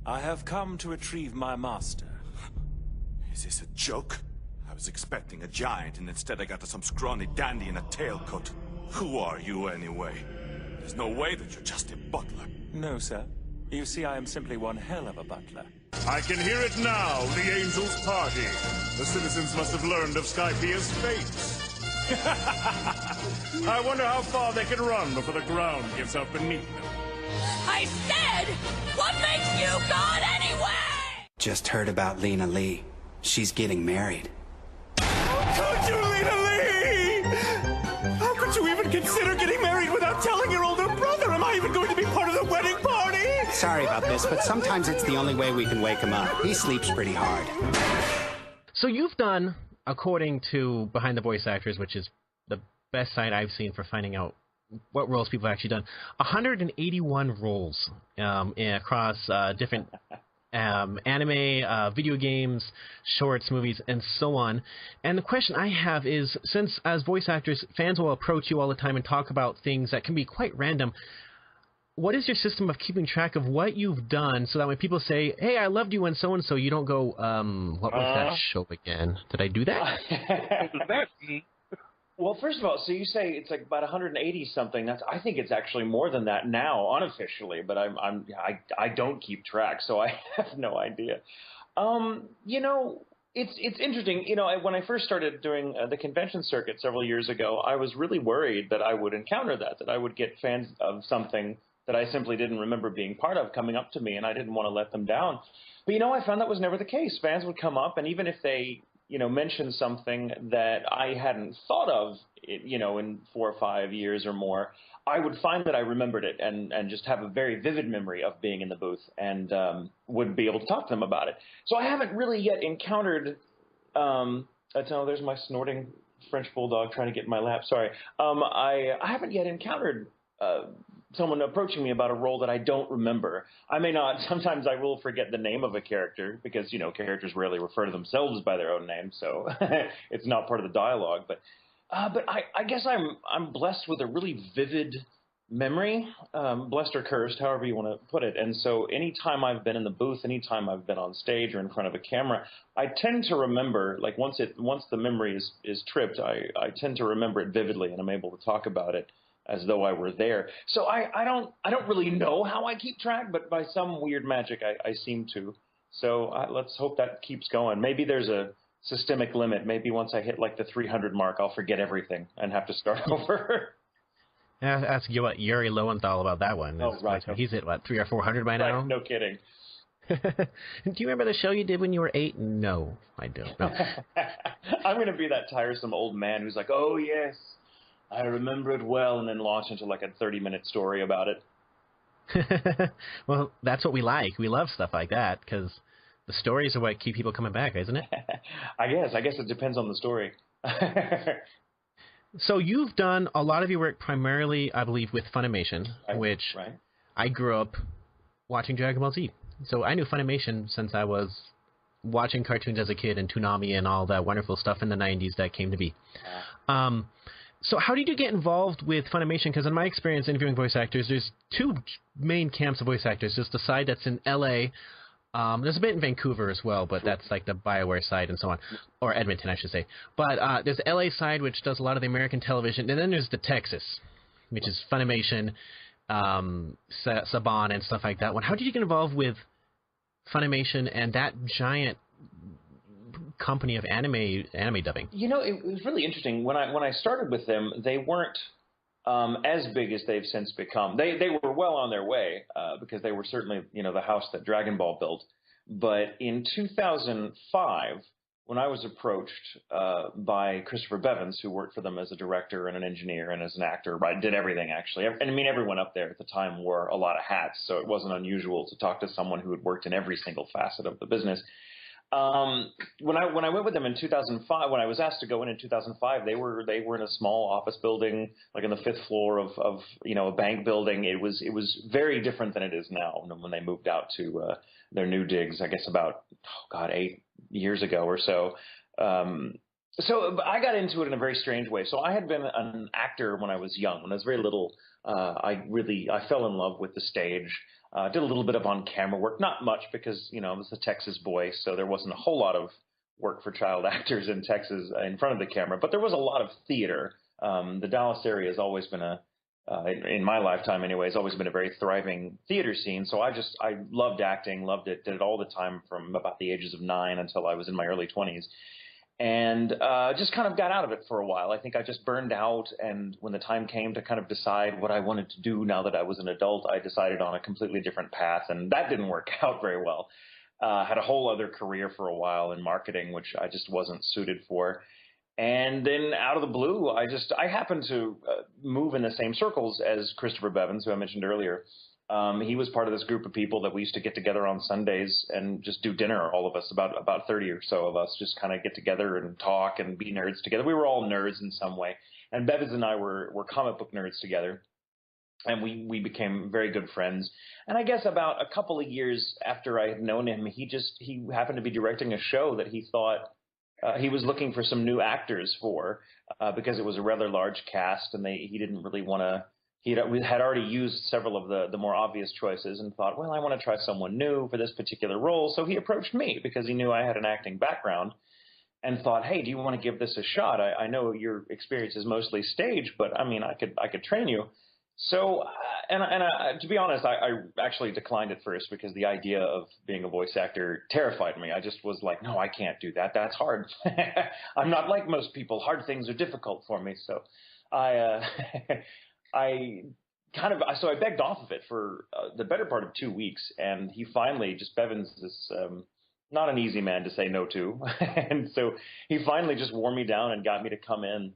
I have come to retrieve my master. Is this a joke? I was expecting a giant, and instead I got some scrawny dandy in a tailcoat. Who are you, anyway? There's no way that you're just a butler. No, sir. You see, I am simply one hell of a butler. I can hear it now, the Angels' party. The citizens must have learned of Skypia's fate. I wonder how far they can run before the ground gives out beneath them. I said, what makes you God anyway? Just heard about Lena Lee. She's getting married. How could you, Lena Lee? How could you even consider getting married without telling your older brother? Am I even going to be part of the wedding party? Sorry about this, but sometimes it's the only way we can wake him up. He sleeps pretty hard. So you've done, according to Behind the Voice Actors, which is the best site I've seen for finding out what roles people have actually done, 181 roles across different anime, video games, shorts, movies, and so on. And the question I have is, since as voice actors, fans will approach you all the time and talk about things that can be quite random, what is your system of keeping track of what you've done so that when people say, hey, I loved you and so, you don't go, what was that show again? Did I do that? Well, first of all, so you say it's like about 180 something. I think it's actually more than that now, unofficially. But I don't keep track, so I have no idea. You know, it's interesting. You know, when I first started doing the convention circuit several years ago, I was really worried that I would encounter that I would get fans of something that I simply didn't remember being part of coming up to me, and I didn't want to let them down. But you know, I found that was never the case. Fans would come up, and even if they mention something that I hadn't thought of, in 4 or 5 years or more, I would find that I remembered it and just have a very vivid memory of being in the booth and would be able to talk to them about it. So I haven't really yet encountered, there's my snorting French bulldog trying to get in my lap, sorry. I haven't yet encountered someone approaching me about a role that I don't remember. I may not, sometimes I will forget the name of a character because, characters rarely refer to themselves by their own name, so it's not part of the dialogue. But I guess I'm blessed with a really vivid memory, blessed or cursed, however you want to put it. And so anytime I've been in the booth, anytime I've been on stage or in front of a camera, I tend to remember, like once the memory is tripped, I tend to remember it vividly and I'm able to talk about it as though I were there. So I don't really know how I keep track, but by some weird magic I seem to. So let's hope that keeps going. Maybe there's a systemic limit. Maybe once I hit like the 300 mark, I'll forget everything and have to start over. Yeah, ask you what Yuri Lowenthal about that one. Oh, right. He's at what, 300 or 400 by now? Right, no kidding. Do you remember the show you did when you were 8? No, I don't. No. I'm going to be that tiresome old man who's like, oh yes, I remember it well, and then launch into like a 30-minute story about it. Well, that's what we like. We love stuff like that because the stories are what keep people coming back, isn't it? I guess it depends on the story. So you've done a lot of your work primarily, I believe, with Funimation, which I grew up watching Dragon Ball Z. So I knew Funimation since I was watching cartoons as a kid and Toonami and all that wonderful stuff in the 90s that came to be. So how did you get involved with Funimation? Because in my experience interviewing voice actors, there's two main camps of voice actors. There's the side that's in L.A., there's a bit in Vancouver as well, but that's like the BioWare side and so on. Or Edmonton, I should say. But there's the LA side, which does a lot of the American television. And then there's the Texas, which is Funimation, Saban, and stuff like that. How did you get involved with Funimation and that giant company of anime dubbing? It was really interesting. When I started with them, they weren't as big as they've since become. They were well on their way because they were certainly the house that Dragon Ball built. But in 2005, when I was approached by Christopher Bevins, who worked for them as a director and an engineer and as an actor, did everything actually. And I mean, everyone up there at the time wore a lot of hats, so it wasn't unusual to talk to someone who had worked in every single facet of the business. When I went with them in 2005, when I was asked to go in 2005, they were in a small office building, like on the 5th floor of a bank building. It was very different than it is now when they moved out to their new digs, I guess about 8 years ago or so. So I got into it in a very strange way. So I had been an actor when I was young. When I was very little, I fell in love with the stage. Did a little bit of on-camera work, not much because, I was a Texas boy, so there wasn't a whole lot of work for child actors in Texas in front of the camera. But there was a lot of theater. The Dallas area has always been in my lifetime anyway, has always been a very thriving theater scene. So I loved acting, loved it, did it all the time from about the ages of 9 until I was in my early 20s. And just kind of got out of it for a while. I think I just burned out, and when the time came to kind of decide what I wanted to do now that I was an adult, I decided on a completely different path, and that didn't work out very well. Had a whole other career for a while in marketing, which I just wasn't suited for. And then out of the blue, I happened to move in the same circles as Christopher Bevins, who I mentioned earlier. He was part of this group of people that we used to get together on Sundays and just do dinner, all of us, about 30 or so of us, just kind of get together and talk and be nerds together. We were all nerds in some way. And Bevins and I were comic book nerds together. And we became very good friends. And I guess about a couple of years after I had known him, he happened to be directing a show that he thought he was looking for some new actors for, because it was a rather large cast, and he didn't really want to. We had already used several of the more obvious choices and thought, well, I want to try someone new for this particular role. So he approached me because he knew I had an acting background and thought, hey, do you want to give this a shot? I know your experience is mostly stage, but I mean, I could train you. So, to be honest, I actually declined at first because the idea of being a voice actor terrified me. I just was like, no, I can't do that. That's hard. I'm not like most people. Hard things are difficult for me. So I begged off of it for the better part of 2 weeks, and he finally, Bevins is not an easy man to say no to, and so he finally just wore me down and got me to come in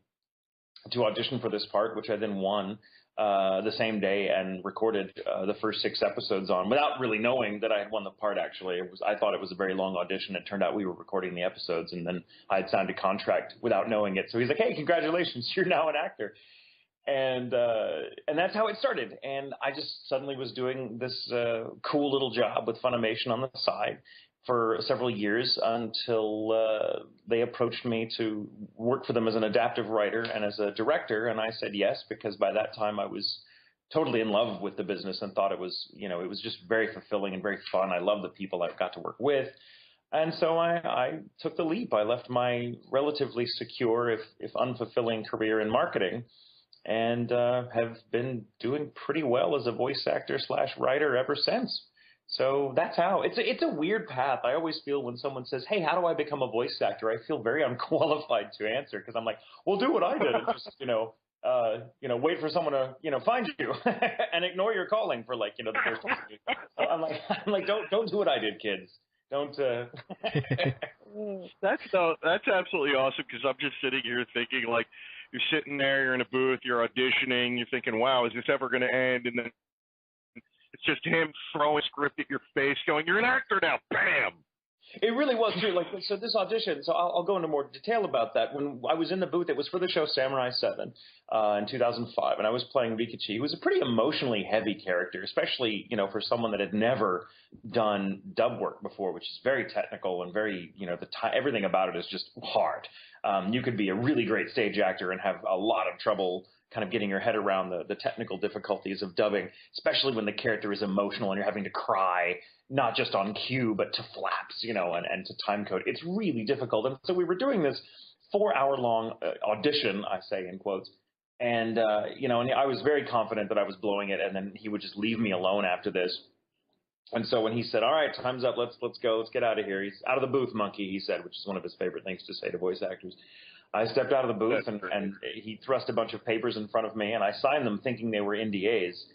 to audition for this part, which I then won the same day and recorded the first 6 episodes on, without really knowing that I had won the part. Actually, I thought it was a very long audition. It turned out we were recording the episodes, and then I had signed a contract without knowing it. So he's like, "Hey, congratulations, you're now an actor." And that's how it started. And I just suddenly was doing this cool little job with Funimation on the side for several years until they approached me to work for them as an adaptive writer and as a director. And I said yes, because by that time I was totally in love with the business and thought it was just very fulfilling and very fun. I loved the people I got to work with. And so I took the leap. I left my relatively secure, if unfulfilling career in marketing, and have been doing pretty well as a voice actor / writer ever since. So that's how. It's a weird path. I always feel when someone says, "Hey, how do I become a voice actor?" I feel very unqualified to answer, because I'm like, "Well, do what I did, and just wait for someone to find you and ignore your calling for the first time." So I'm like, don't do what I did, kids. Don't. That's absolutely awesome, because I'm just sitting here thinking, like, you're sitting there, you're in a booth, you're auditioning, you're thinking, wow, is this ever going to end? And then it's just him throwing a script at your face going, "You're an actor now." Bam! It really was too. So this audition, so I'll go into more detail about that. When I was in the booth, it was for the show Samurai 7 in 2005, and I was playing Rikichi, who was a pretty emotionally heavy character, especially, for someone that had never done dub work before, which is very technical and very, everything about it is just hard. You could be a really great stage actor and have a lot of trouble kind of getting your head around the technical difficulties of dubbing, especially when the character is emotional and you're having to cry, not just on cue, but to flaps, and to time code. It's really difficult. And so we were doing this 4-hour-long audition, I say in quotes, and, and I was very confident that I was blowing it, and then he would just leave me alone after this. And so when he said, "All right, time's up, let's go, let's get out of here. He's out of the booth, monkey," he said, which is one of his favorite things to say to voice actors. I stepped out of the booth, and he thrust a bunch of papers in front of me, and I signed them thinking they were NDAs,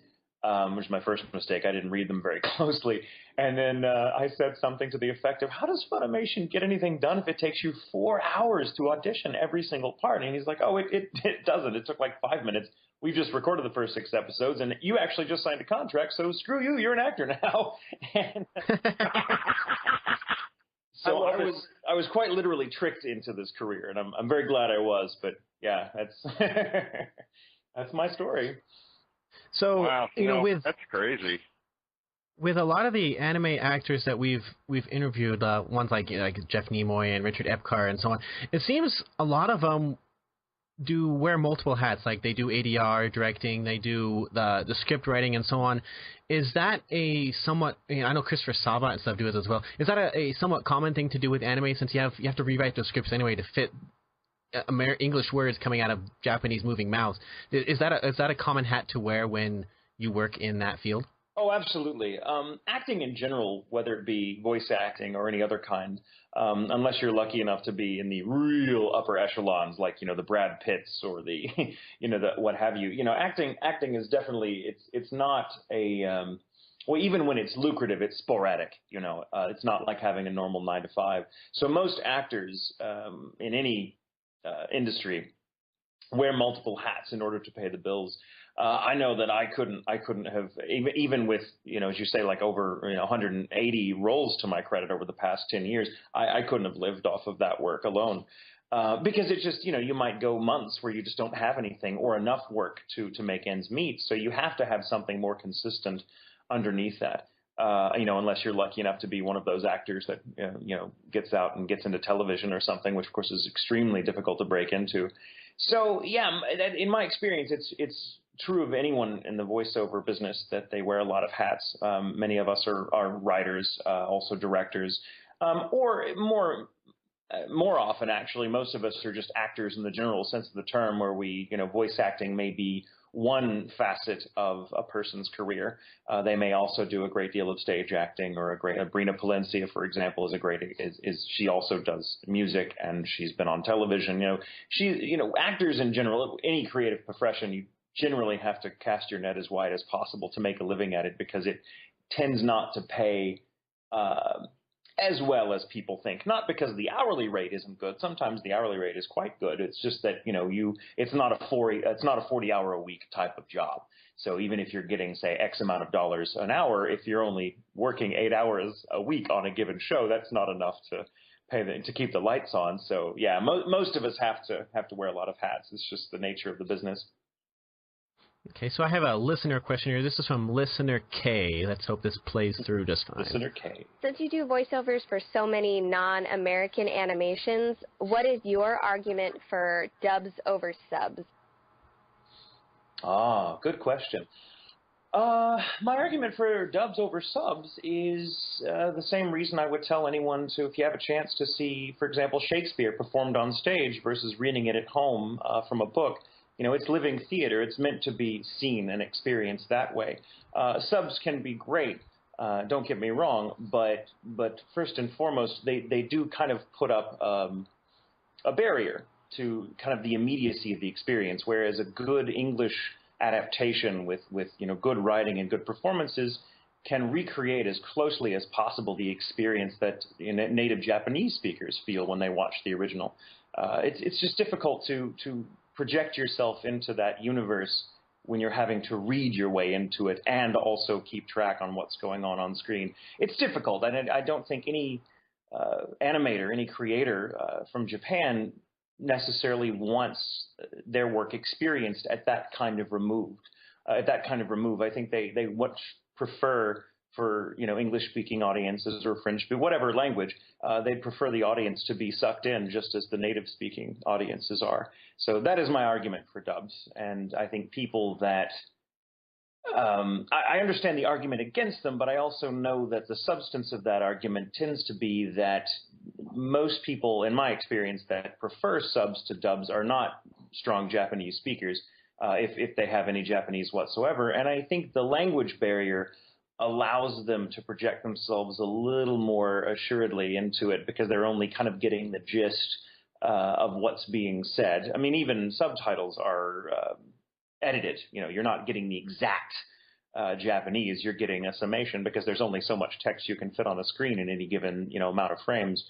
which is my first mistake. I didn't read them very closely. And then I said something to the effect of, "How does Funimation get anything done if it takes you 4 hours to audition every single part?" And he's like, "Oh, it doesn't. It took like 5 minutes. We've just recorded the first 6 episodes, and you actually just signed a contract, so screw you, you're an actor now." And so I was quite literally tricked into this career, and I'm very glad I was. But yeah, that's that's my story. So wow, with that's crazy. with a lot of the anime actors that we've interviewed, ones like Jeff Nimoy and Richard Epcar and so on, it seems a lot of them do wear multiple hats. Like they do ADR directing, they do the script writing and so on. Is that a somewhat? I know Christopher Sava and stuff do it as well. Is that a somewhat common thing to do with anime, since you have to rewrite the scripts anyway to fit English words coming out of Japanese moving mouths? Is that a common hat to wear when you work in that field? Oh, absolutely. Acting in general, whether it be voice acting or any other kind, unless you're lucky enough to be in the real upper echelons, like, the Brad Pitts or the, the what have you, acting is definitely, it's not a, well, even when it's lucrative, it's sporadic, it's not like having a normal 9 to 5. So most actors in any industry wear multiple hats in order to pay the bills. I know that I couldn't have, even with, as you say, like over 180 roles to my credit over the past 10 years, I couldn't have lived off of that work alone. Because it's just, you might go months where you just don't have anything or enough work to make ends meet. So you have to have something more consistent underneath that. Unless you're lucky enough to be one of those actors that, gets out and gets into television or something, which of course is extremely difficult to break into. So yeah, in my experience, it's true of anyone in the voiceover business that they wear a lot of hats. Many of us are writers, also directors, or more often, actually, most of us are just actors in the general sense of the term, where we, voice acting may be one facet of a person's career. They may also do a great deal of stage acting, or Brina Palencia, for example, she also does music, and she's been on television. Actors in general, any creative profession, you generally have to cast your net as wide as possible to make a living at it, because it tends not to pay as well as people think. Not because the hourly rate isn't good. Sometimes the hourly rate is quite good. It's just that it's not a 40-hour a week type of job. So even if you're getting, say, X amount of dollars an hour, if you're only working 8 hours a week on a given show, that's not enough to to keep the lights on. So yeah, most of us have to wear a lot of hats. It's just the nature of the business. Okay, so I have a listener question here. This is from Listener K. Let's hope this plays through just fine. Listener K. Since you do voiceovers for so many non-American animations, what is your argument for dubs over subs? Ah, good question. My argument for dubs over subs is the same reason I would tell anyone to, if you have a chance to see, for example, Shakespeare performed on stage versus reading it at home from a book. It's living theater. It's meant to be seen and experienced that way. Subs can be great, don't get me wrong, but first and foremost, they do kind of put up a barrier to kind of the immediacy of the experience, whereas a good English adaptation with good writing and good performances can recreate as closely as possible the experience that native Japanese speakers feel when they watch the original. It's just difficult to project yourself into that universe when you're having to read your way into it and also keep track on what's going on screen. It's difficult, and I don't think any animator, any creator from Japan necessarily wants their work experienced at that kind of remove. I think they much prefer, for English-speaking audiences or French, whatever language, they prefer the audience to be sucked in just as the native-speaking audiences are. So that is my argument for dubs, and I think people that I understand the argument against them, but I also know that the substance of that argument tends to be that most people, in my experience, that prefer subs to dubs are not strong Japanese speakers, if they have any Japanese whatsoever, and I think the language barrier allows them to project themselves a little more assuredly into it, because they're only kind of getting the gist of what's being said. I mean, even subtitles are edited. You're not getting the exact Japanese. You're getting a summation, because there's only so much text you can fit on the screen in any given amount of frames.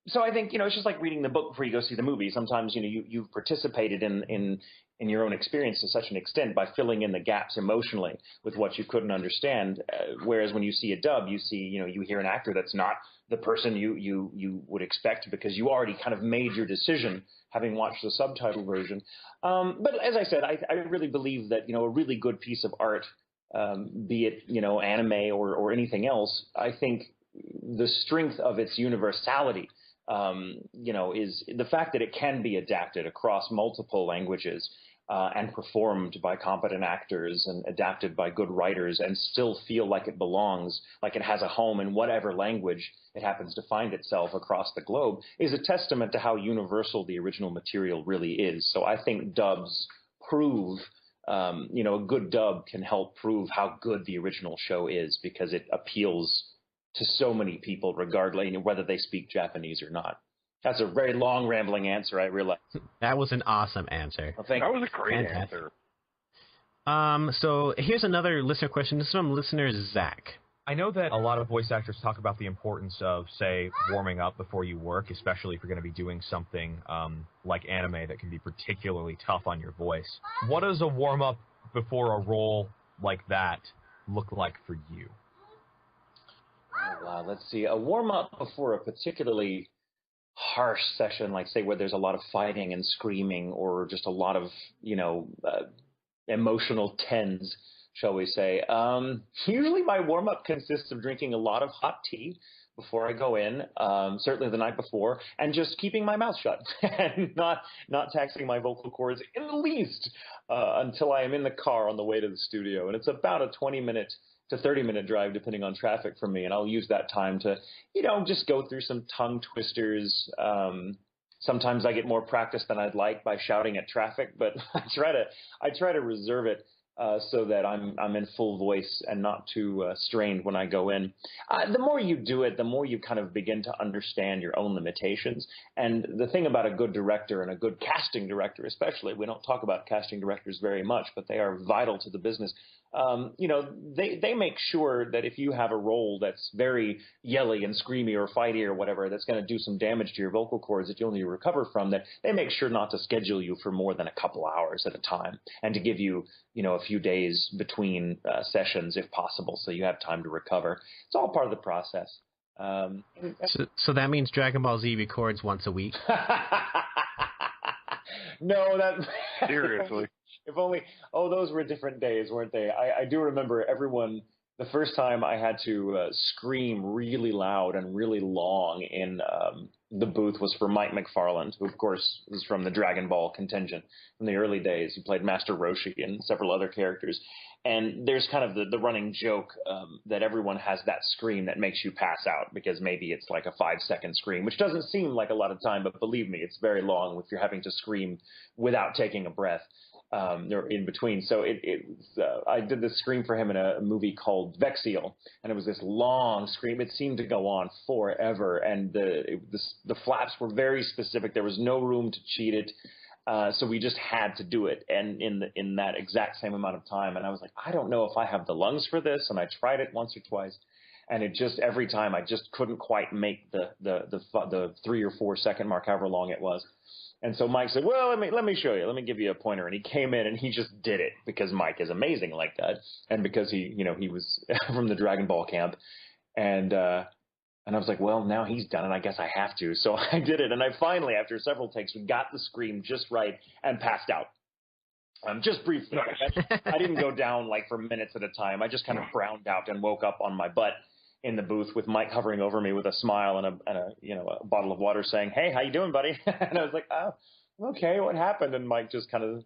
So I think it's just like reading the book before you go see the movie. Sometimes you've participated in your own experience to such an extent by filling in the gaps emotionally with what you couldn't understand. Whereas when you see a dub, you see you hear an actor that's not the person you would expect, because you already kind of made your decision having watched the subtitle version. But as I said, I really believe that a really good piece of art be it, anime or anything else, I think the strength of its universality, is the fact that it can be adapted across multiple languages and performed by competent actors and adapted by good writers and still feel like it belongs, like it has a home in whatever language it happens to find itself across the globe, is a testament to how universal the original material really is. So I think dubs prove, a good dub can help prove how good the original show is because it appeals to so many people, regardless whether they speak Japanese or not. That's a very long, rambling answer, I realize. That was an awesome answer. Well, thank you. That was a great answer. So here's another listener question. This is from listener Zach. I know that a lot of voice actors talk about the importance of, say, warming up before you work, especially if you're going to be doing something like anime that can be particularly tough on your voice. What does a warm-up before a role like that look like for you? Oh, wow, let's see. A warm-up before a particularly harsh session, like, say, where there's a lot of fighting and screaming or just a lot of, emotional tens, shall we say. Usually my warm-up consists of drinking a lot of hot tea before I go in, certainly the night before, and just keeping my mouth shut and not taxing my vocal cords in the least until I am in the car on the way to the studio. And it's about a 20-minute to 30-minute drive, depending on traffic for me, and I'll use that time to, just go through some tongue twisters. Sometimes I get more practice than I'd like by shouting at traffic, but I try to reserve it so that I'm in full voice and not too strained when I go in. The more you do it, the more you kind of begin to understand your own limitations. And the thing about a good director and a good casting director, especially, we don't talk about casting directors very much, but they are vital to the business. They make sure that if you have a role that's very yelly and screamy or fighty or whatever, that's going to do some damage to your vocal cords that you'll need to recover from, that they make sure not to schedule you for more than a couple hours at a time and to give you, a few days between sessions if possible, so you have time to recover. It's all part of the process. So that means Dragon Ball Z records once a week? No, that... Seriously. If only, those were different days, weren't they? I do remember the first time I had to scream really loud and really long in the booth was for Mike McFarland, who, of course, was from the Dragon Ball contingent from the early days. He played Master Roshi and several other characters. And there's kind of the running joke that everyone has that scream that makes you pass out because maybe it's like a 5-second scream, which doesn't seem like a lot of time, but believe me, it's very long if you're having to scream without taking a breath. Or in between. So I did this scream for him in a movie called Vexiel, and it was this long scream. It seemed to go on forever, and the flaps were very specific. There was no room to cheat it, so we just had to do it, and in that exact same amount of time. And I was like, I don't know if I have the lungs for this, and I tried it once or twice, and it just every time I just couldn't quite make the 3 or 4 second mark, however long it was. And so Mike said, well, let me show you. Let me give you a pointer. And he came in and he just did it because Mike is amazing like that. And because he was from the Dragon Ball camp. And I was like, well, now he's done it. I guess I have to. So I did it. And I finally, after several takes, we got the scream just right and passed out. Just briefly. I didn't go down like for minutes at a time. I just kind of browned out and woke up on my butt in the booth with Mike hovering over me with a smile and a bottle of water saying, hey, how you doing, buddy? And I was like, oh, okay, what happened? And Mike just kind of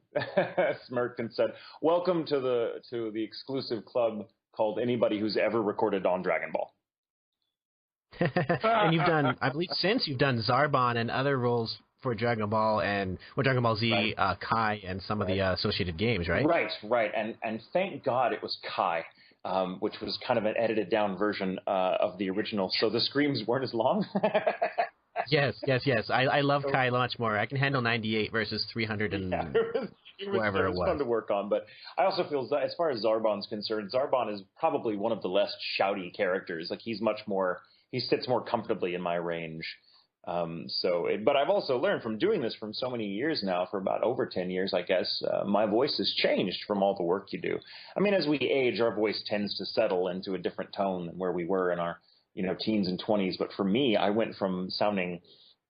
smirked and said, welcome to the exclusive club called Anybody Who's Ever Recorded on Dragon Ball. And you've done, I believe you've done Zarbon and other roles for Dragon Ball and Dragon Ball Z, right. Kai and some of the associated games, right? Right. And thank God it was Kai. Which was kind of an edited down version of the original, so the screams weren't as long. Yes. I love Kai much more. I can handle 98 versus 300 and whatever it was. Fun to work on, but I also feel as far as Zarbon's concerned, Zarbon is probably one of the less shouty characters. Like he sits more comfortably in my range. But I've also learned from doing this from so many years now, for about over 10 years, I guess, my voice has changed from all the work you do. I mean, as we age, our voice tends to settle into a different tone than where we were in our, teens and 20s. But for me, I went from sounding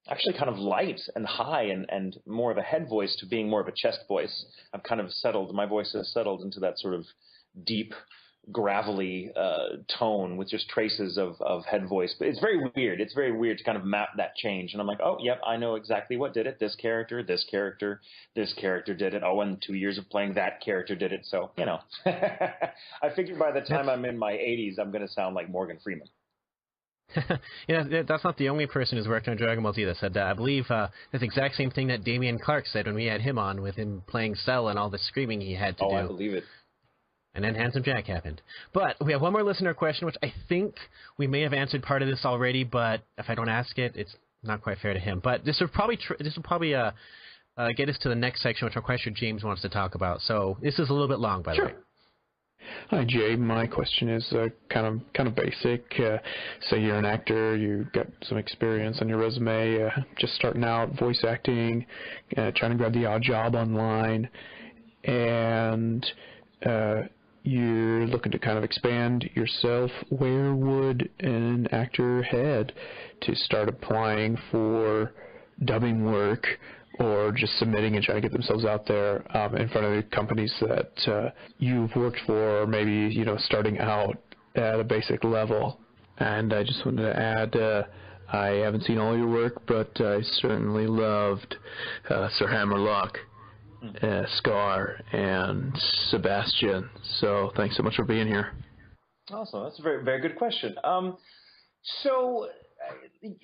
actually kind of light and high and more of a head voice to being more of a chest voice. I've kind of settled, my voice has settled into that sort of deep, gravelly tone with just traces of head voice. But it's very weird. It's very weird to kind of map that change. And I'm like, oh, yep, I know exactly what did it. This character, this character, this character did it. Oh, and 2 years of playing that character did it. So, you know, I figured by the time I'm in my 80s, I'm going to sound like Morgan Freeman. Yeah, that's not the only person who's worked on Dragon Ball Z that said that. I believe that's the exact same thing that Damian Clark said when we had him on, with him playing Cell and all the screaming he had to do. Oh, I believe it. And then Handsome Jack happened. But we have one more listener question, which I think we may have answered part of this already, but if I don't ask it, it's not quite fair to him. But this will probably get us to the next section, which I'm quite sure James wants to talk about. So this is a little bit long, by the way. Hi, Jay. My question is kind of basic. Say you're an actor, you got some experience on your resume, just starting out, voice acting, trying to grab the odd job online, and you're looking to kind of expand yourself. Where would an actor head to start applying for dubbing work, or just submitting and trying to get themselves out there in front of the companies that you've worked for, or maybe, you know, starting out at a basic level? And I just wanted to add, I haven't seen all your work, but I certainly loved Sir Hammerlock, Scar, and Sebastian. So thanks so much for being here. Awesome. That's a very, very good question. So,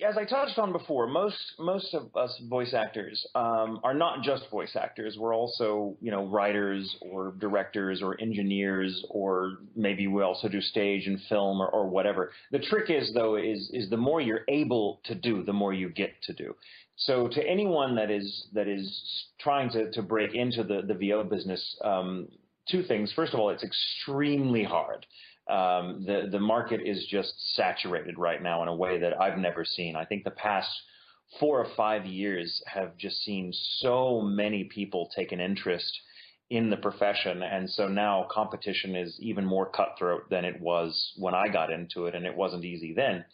as I touched on before, most of us voice actors are not just voice actors. We're also, you know, writers or directors or engineers, or maybe we also do stage and film or whatever. The trick is, though, is the more you're able to do, the more you get to do. So to anyone that is trying to break into the VO business, two things. First of all, it's extremely hard. The market is just saturated right now in a way that I've never seen. I think the past 4 or 5 years have just seen so many people take an interest in the profession, and so now competition is even more cutthroat than it was when I got into it, and it wasn't easy then.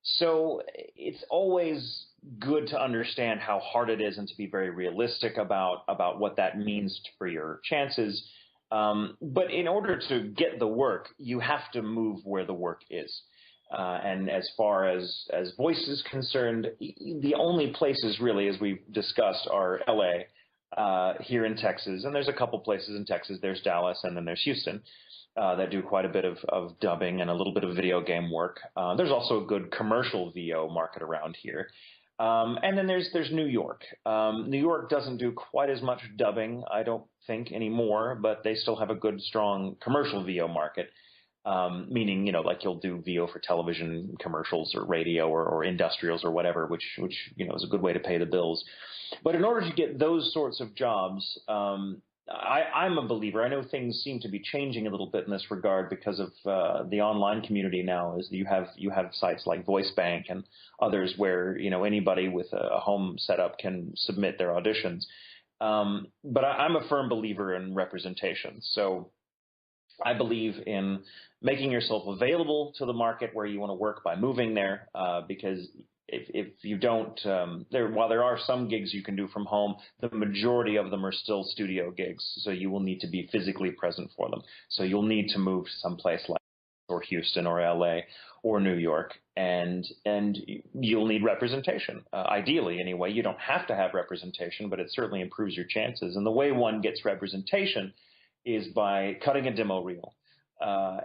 So it's always good to understand how hard it is and to be very realistic about what that means for your chances. But in order to get the work, you have to move where the work is. And as far as voice is concerned, the only places really, as we've discussed, are LA, here in Texas. And there's a couple places in Texas. There's Dallas, and then there's Houston, that do quite a bit of dubbing and a little bit of video game work. There's also a good commercial VO market around here. And then there's New York. New York doesn't do quite as much dubbing, I don't think, anymore, but they still have a good, strong commercial VO market, meaning, you know, like you'll do VO for television commercials or radio or industrials or whatever, which you know, is a good way to pay the bills. But in order to get those sorts of jobs, I'm a believer. I know things seem to be changing a little bit in this regard because of the online community now. Is you have sites like VoiceBank and others where, you know, anybody with a home setup can submit their auditions. But I'm a firm believer in representation. So I believe in making yourself available to the market where you want to work by moving there, because if you don't, while there are some gigs you can do from home, the majority of them are still studio gigs. So you will need to be physically present for them. So you'll need to move to someplace like or Houston or LA or New York, and you'll need representation. Ideally, anyway, you don't have to have representation, but it certainly improves your chances. And the way one gets representation is by cutting a demo reel.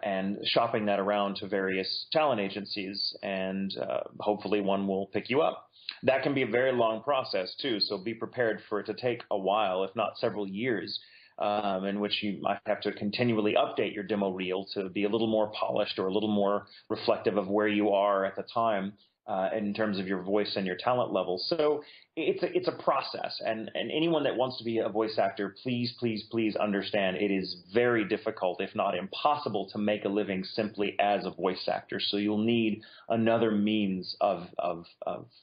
And shopping that around to various talent agencies, and hopefully one will pick you up. That can be a very long process too, so be prepared for it to take a while, if not several years, in which you might have to continually update your demo reel to be a little more polished or a little more reflective of where you are at the time in terms of your voice and your talent level. So it's a process, and anyone that wants to be a voice actor, please understand it is very difficult, if not impossible, to make a living simply as a voice actor. So you'll need another means of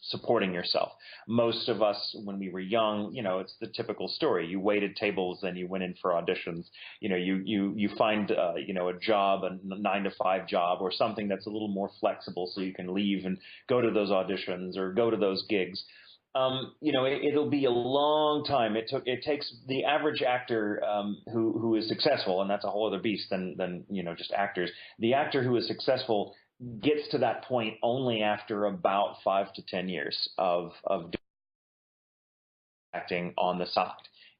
supporting yourself. Most of us, when we were young, you know, it's the typical story. You waited tables, then you went in for auditions. You know, you find you know, a job, a 9-to-5 job, or something that's a little more flexible, so you can leave and go to those auditions or go to those gigs. it'll be a long time. It takes the average actor who is successful, and that's a whole other beast than just actors. The actor who is successful gets to that point only after about 5 to 10 years of acting on the side.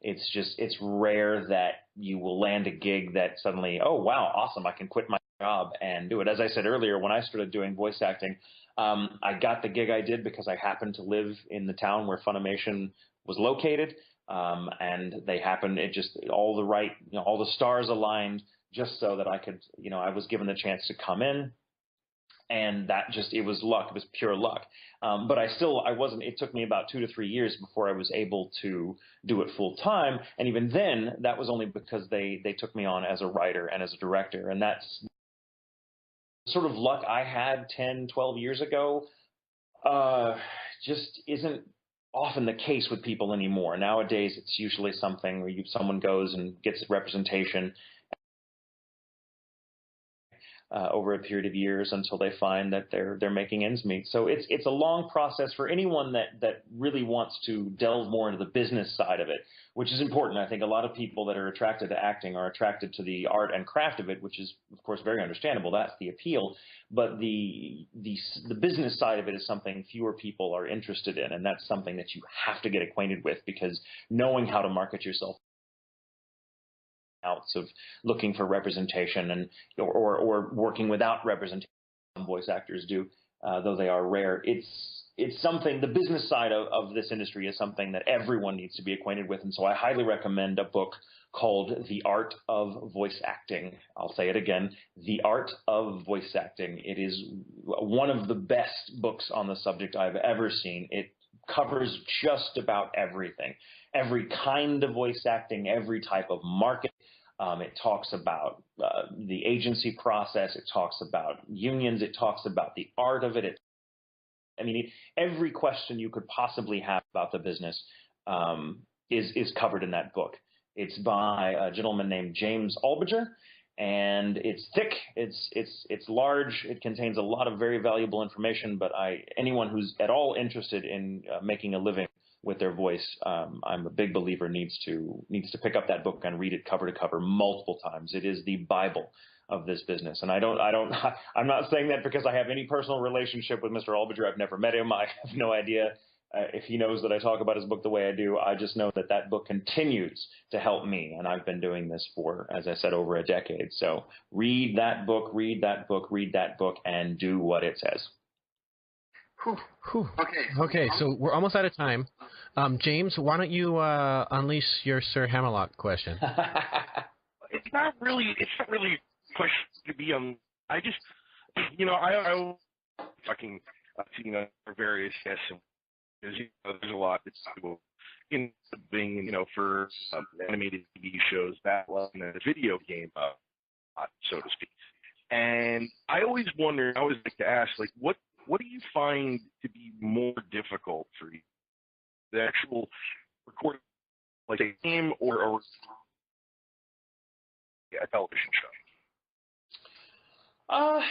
It's rare that you will land a gig that suddenly, oh wow, awesome, I can quit my job and do it. As I said earlier, when I started doing voice acting, I got the gig I did because I happened to live in the town where Funimation was located, and all the stars aligned just so that I could, I was given the chance to come in. And it was luck. It was pure luck. But it took me about 2 to 3 years before I was able to do it full time. And even then, that was only because they took me on as a writer and as a director. And that's sort of luck I had 10, 12 years ago, just isn't often the case with people anymore. Nowadays, it's usually something where someone goes and gets representation over a period of years until they find that they're making ends meet. So it's a long process for anyone that really wants to delve more into the business side of it, which is important. I think a lot of people that are attracted to acting are attracted to the art and craft of it, which is of course very understandable. That's the appeal. But the business side of it is something fewer people are interested in, and that's something that you have to get acquainted with, because knowing how to market yourself of looking for representation or working without representation, some voice actors do, though they are rare. It's something, the business side of this industry is something that everyone needs to be acquainted with. And so I highly recommend a book called The Art of Voice Acting. I'll say it again, The Art of Voice Acting. It is one of the best books on the subject I've ever seen. It covers just about everything, every kind of voice acting, every type of market. It talks about the agency process. It talks about unions. It talks about the art of it. Every question you could possibly have about the business is covered in that book. It's by a gentleman named James Albiger, and it's thick. It's large. It contains a lot of very valuable information. But anyone who's at all interested in making a living with their voice, I'm a big believer, needs to pick up that book and read it cover to cover multiple times. It is the Bible of this business. And I'm not saying that because I have any personal relationship with Mr. Albiger. I've never met him. I have no idea if he knows that I talk about his book the way I do. I just know that book continues to help me. And I've been doing this for, as I said, over a decade. So read that book, read that book, read that book, and do what it says. Okay, so we're almost out of time. James, why don't you unleash your Sir Hammerlock question? It's not really a question to be on. I just, I fucking for various guests. There's a lot that's in being, for animated TV shows, that in a video game, so to speak. And I always wonder, I always like to ask, what do you find to be more difficult for you? The actual recording, like a game or a television show?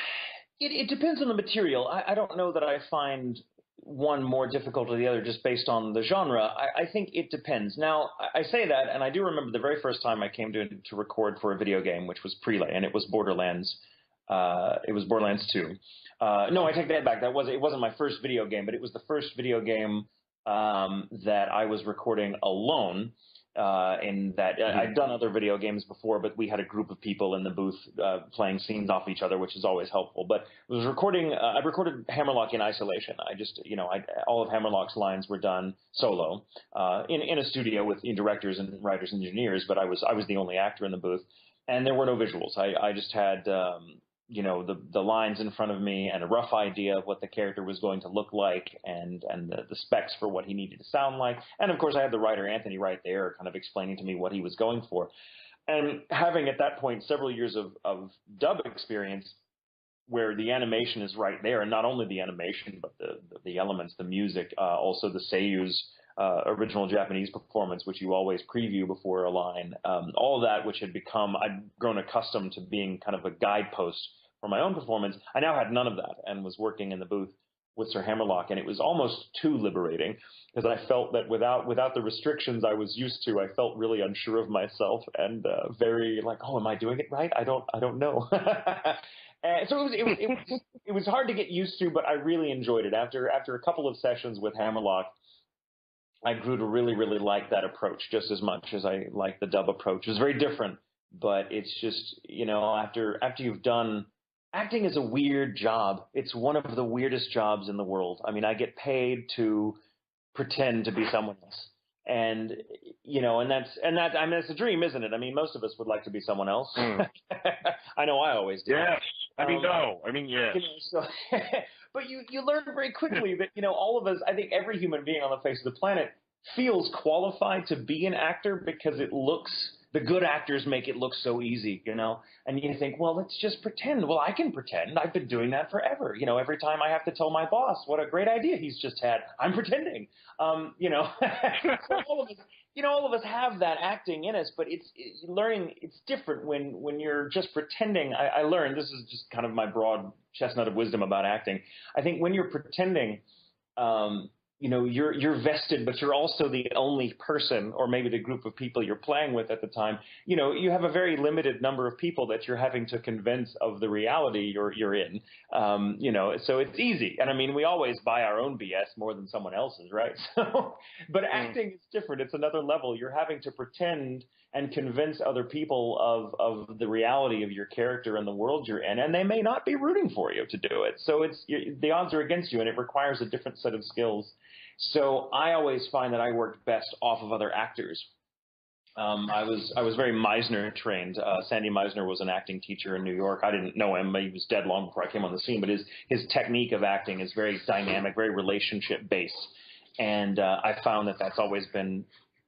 It depends on the material. I don't know that I find one more difficult or the other just based on the genre. I think it depends. Now, I say that, and I do remember the very first time I came to record for a video game, which was Prelay, and it was Borderlands. It was Borderlands 2. No, I take that back. It wasn't my first video game, but it was the first video game that I was recording alone. In that I'd done other video games before, but we had a group of people in the booth playing scenes off each other, which is always helpful. But I was recording. I recorded Hammerlock in isolation. I just, all of Hammerlock's lines were done solo in a studio with directors and writers and engineers. But I was the only actor in the booth, and there were no visuals. I just had the lines in front of me and a rough idea of what the character was going to look like and the specs for what he needed to sound like. And of course I had the writer Anthony right there kind of explaining to me what he was going for. And having at that point several years of dub experience where the animation is right there, and not only the animation, but the elements, the music, also the seiyu's original Japanese performance, which you always preview before a line, all of that, which had become, I'd grown accustomed to being kind of a guidepost for my own performance. I now had none of that and was working in the booth with Sir Hammerlock, and it was almost too liberating because I felt that without the restrictions I was used to, I felt really unsure of myself and very like, oh, am I doing it right? I don't know. And so it was hard to get used to, but I really enjoyed it. After a couple of sessions with Hammerlock, I grew to really, really like that approach just as much as I like the dub approach. It's very different, but it's just, after you've done, acting is a weird job. It's one of the weirdest jobs in the world. I mean, I get paid to pretend to be someone else. And, and that's a dream, isn't it? I mean, most of us would like to be someone else. I know I always do. Yes. Yes. So, but you learn very quickly that, all of us, I think every human being on the face of the planet feels qualified to be an actor because the good actors make it look so easy, and you think, well, let's just pretend. Well, I can pretend. I've been doing that forever. Every time I have to tell my boss what a great idea he's just had, I'm pretending. So all of us have that acting in us, but it's learning. It's different when you're just pretending. I learned, this is just kind of my broad chestnut of wisdom about acting. I think when you're pretending, you're vested, but you're also the only person, or maybe the group of people you're playing with at the time. You have a very limited number of people that you're having to convince of the reality you're in. So it's easy. And I mean, we always buy our own BS more than someone else's, right? So, but acting is different. It's another level. You're having to pretend and convince other people of the reality of your character and the world you're in, and they may not be rooting for you to do it. So the odds are against you, and it requires a different set of skills. So I always find that I worked best off of other actors. I was very Meisner trained. Sandy Meisner was an acting teacher in New York. I didn't know him. He was dead long before I came on the scene. But his technique of acting is very dynamic, very relationship based, and I found that that's always been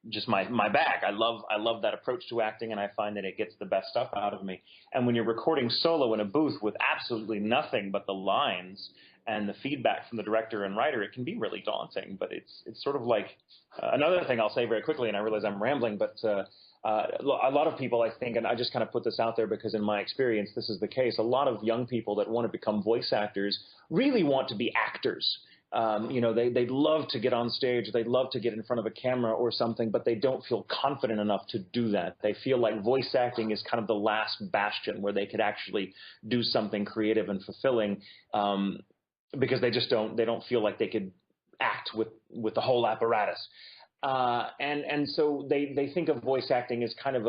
just my bag. I love that approach to acting, and I find that it gets the best stuff out of me. And when you're recording solo in a booth with absolutely nothing but the lines and the feedback from the director and writer, it can be really daunting. But it's sort of like another thing I'll say very quickly, and I realize I'm rambling, but a lot of people, I think, and I just kind of put this out there because in my experience this is the case, a lot of young people that want to become voice actors really want to be actors. They'd love to get on stage, they'd love to get in front of a camera or something, but they don't feel confident enough to do that. They feel like voice acting is kind of the last bastion where they could actually do something creative and fulfilling, because they don't feel like they could act with the whole apparatus. And so they think of voice acting as kind of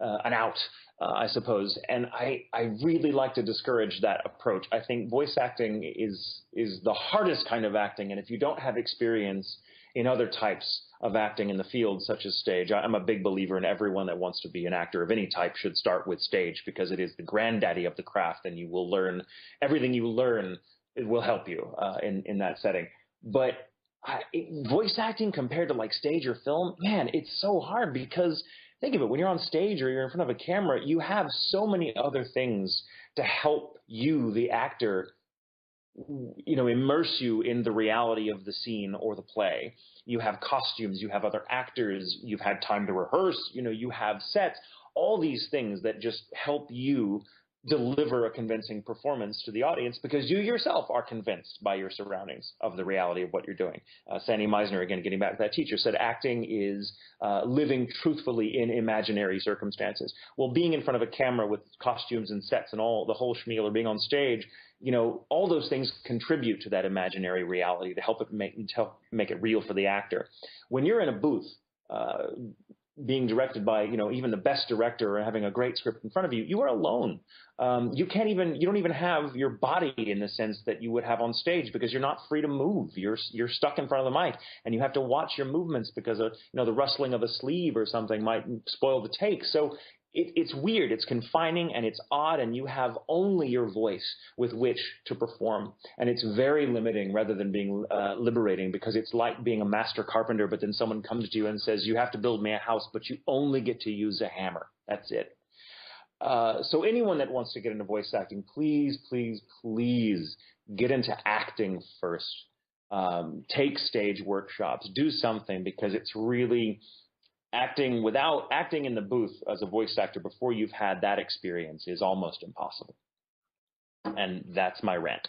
an out, I suppose. And I really like to discourage that approach. I think voice acting is the hardest kind of acting. And if you don't have experience in other types of acting in the field, such as stage, I'm a big believer in everyone that wants to be an actor of any type should start with stage, because it is the granddaddy of the craft, and you will learn everything you learn. It will help you in that setting. But voice acting compared to like stage or film, man, it's so hard, because think of it, when you're on stage or you're in front of a camera, you have so many other things to help you, the actor, immerse you in the reality of the scene or the play. You have costumes, you have other actors, you've had time to rehearse, you have sets, all these things that just help you deliver a convincing performance to the audience, because you yourself are convinced by your surroundings of the reality of what you're doing. Sandy Meisner, again, getting back to that teacher, said acting is living truthfully in imaginary circumstances. Well, being in front of a camera with costumes and sets and all the whole schmeal, or being on stage, all those things contribute to that imaginary reality to help it make it real for the actor. When you're in a booth, being directed by, even the best director, or having a great script in front of you, you are alone. You don't even have your body in the sense that you would have on stage, because you're not free to move. You're stuck in front of the mic, and you have to watch your movements, because the rustling of a sleeve or something might spoil the take. So it's weird, it's confining, and it's odd, and you have only your voice with which to perform. And it's very limiting rather than being liberating, because it's like being a master carpenter, but then someone comes to you and says, you have to build me a house, but you only get to use a hammer. That's it. So anyone that wants to get into voice acting, please, please, please get into acting first. Take stage workshops, do something, because it's really... Without acting in the booth as a voice actor before you've had that experience is almost impossible. And that's my rant.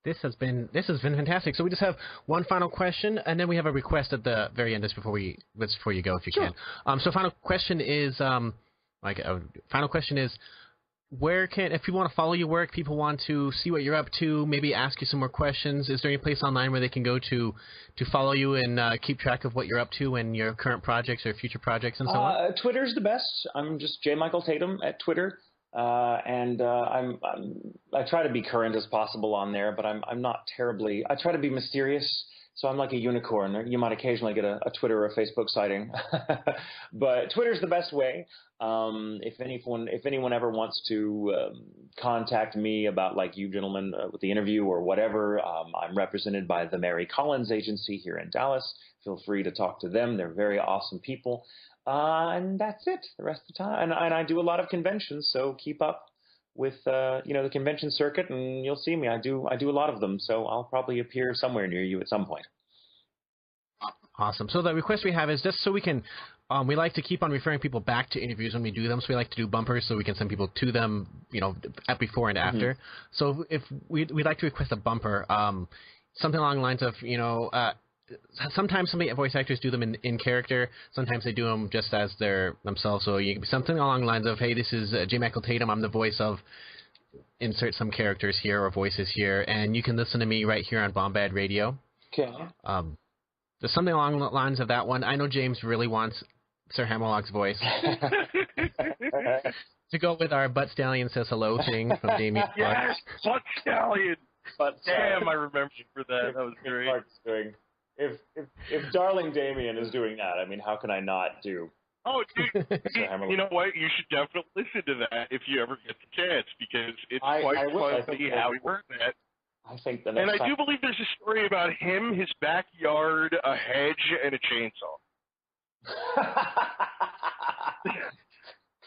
This has been fantastic. So we just have one final question, and then we have a request at the very end, just before you go, if you can. So final question is, if people want to follow your work, people want to see what you're up to, maybe ask you some more questions, is there any place online where they can go to follow you and keep track of what you're up to and your current projects or future projects and so on? Twitter's the best. I'm just J. Michael Tatum at Twitter. I try to be current as possible on there, but I'm not terribly. I try to be mysterious, so I'm like a unicorn. You might occasionally get a Twitter or a Facebook sighting, but Twitter's the best way. If anyone ever wants to contact me about, like you gentlemen, with the interview or whatever, I'm represented by the Mary Collins Agency here in Dallas. Feel free to talk to them. They're very awesome people. And that's it the rest of the time. And I do a lot of conventions, so keep up with the convention circuit, and you'll see me. I do a lot of them, so I'll probably appear somewhere near you at some point. Awesome. So the request we have is just so we can, we like to keep on referring people back to interviews when we do them, so we like to do bumpers so we can send people to them, at before and after. So if we'd like to request a bumper, something along the lines of, sometimes some voice actors do them in character. Sometimes they do them just as themselves. So something along the lines of, hey, this is J. Michael Tatum. I'm the voice of insert some characters here or voices here, and you can listen to me right here on Bombad Radio. Okay. There's something along the lines of that one. I know James really wants Sir Hammerlock's voice. To go with our Butt Stallion Says Hello thing from Damien. Yes, Butt Stallion. Damn, I remember you for that. That was great. If Darling Damien is doing that, I mean, how can I not do? Oh, dude, you know what? You should definitely listen to that if you ever get the chance, because it's quite fun to see how he worked that. I think the next time. I do believe there's a story about him, his backyard, a hedge, and a chainsaw.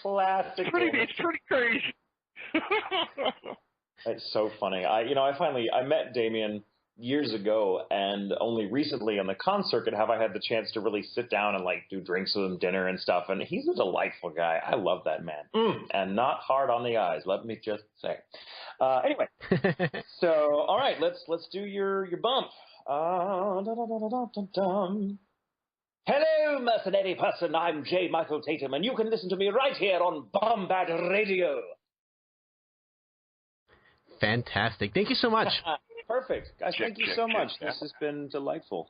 Classic. It's pretty crazy. It's so funny. I met Damien years ago, and only recently on the con circuit have I had the chance to really sit down and do drinks with him, dinner and stuff. And he's a delightful guy. I love that man, and not hard on the eyes. Let me just say. Anyway, so all right, let's do your bump. Hello, mercenary person. I'm J. Michael Tatum, and you can listen to me right here on Bombad Radio. Fantastic. Thank you so much. Perfect. Guys, thank you so much. This has been delightful.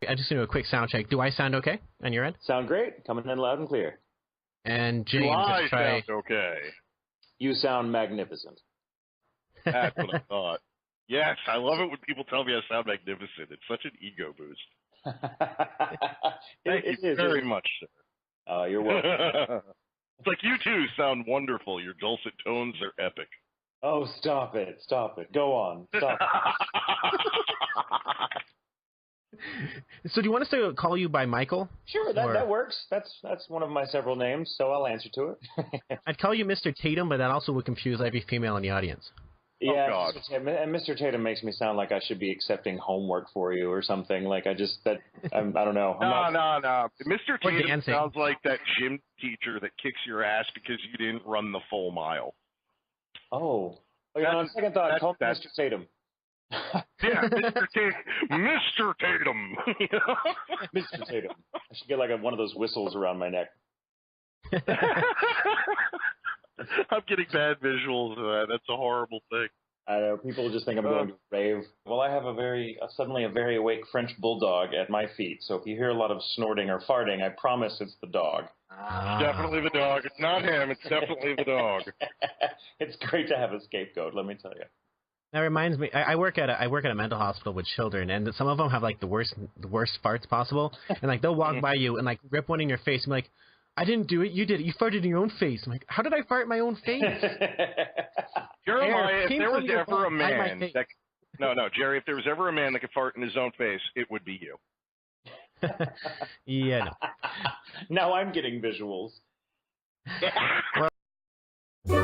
I just do a quick sound check. Do I sound okay on your end? Sound great. Coming in loud and clear. And James, just try. Sound okay. You sound magnificent. That's what I thought. Yes, I love it when people tell me I sound magnificent. It's such an ego boost. Thank you very much, sir. Oh, you're welcome. It's like you two sound wonderful. Your dulcet tones are epic. Oh, stop it. Stop it. Go on. Stop So do you want us to call you by Michael? Sure, that works. That's one of my several names, so I'll answer to it. I'd call you Mr. Tatum, but that also would confuse every female in the audience. Yeah, oh, God. And Mr. Tatum makes me sound like I should be accepting homework for you or something. Like I don't know. No. Mr. Tatum sounds like that gym teacher that kicks your ass because you didn't run the full mile. Oh, on second thought, call me Mr. Tatum. Yeah, Mr. Tatum. Mr. Tatum. Mr. Tatum. I should get one of those whistles around my neck. I'm getting bad visuals of that. That's a horrible thing. I know. People just think I'm going to rave. Well, I have suddenly a very awake French bulldog at my feet. So if you hear a lot of snorting or farting, I promise it's the dog. It's definitely the dog. It's not him. It's definitely the dog. It's great to have a scapegoat, let me tell you. That reminds me. I work at a mental hospital with children, and some of them have the worst farts possible. And they'll walk by you and rip one in your face and be like, I didn't do it. You did it. You farted in your own face. I'm like, how did I fart in my own face? Jeremiah, if there was ever a man that... No, Jerry, if there was ever a man that could fart in his own face, it would be you. Yeah, no. Now I'm getting visuals. Well,